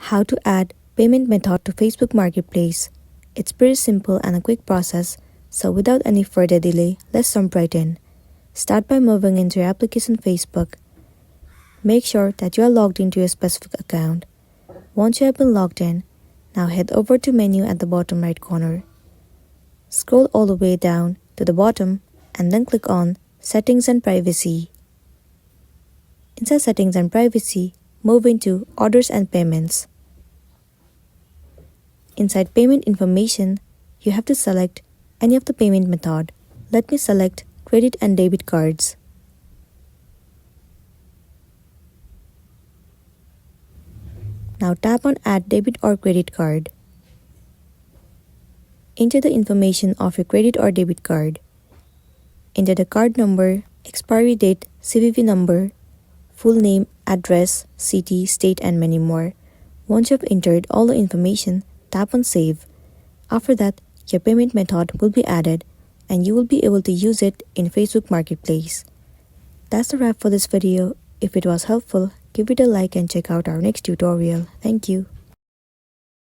How to add payment method to Facebook Marketplace. It's pretty simple and a quick process, so without any further delay, let's jump right in. Start by moving into your application Facebook. Make sure that you are logged into your specific account. Once you have been logged in, now head over to menu at the bottom right corner. Scroll all the way down to the bottom and then click on Settings and Privacy. Inside Settings and Privacy, move into Orders and Payments. Inside Payment Information, you have to select any of the payment method. Let me select credit and debit cards. Now tap on Add Debit or Credit Card. Enter the information of your credit or debit card. Enter the card number, expiry date, CVV number, full name, address, city, state, and many more. Once you have entered all the information, tap on Save. After that, your payment method will be added and you will be able to use it in Facebook Marketplace. That's the wrap for this video. If it was helpful, give it a like and check out our next tutorial. Thank you.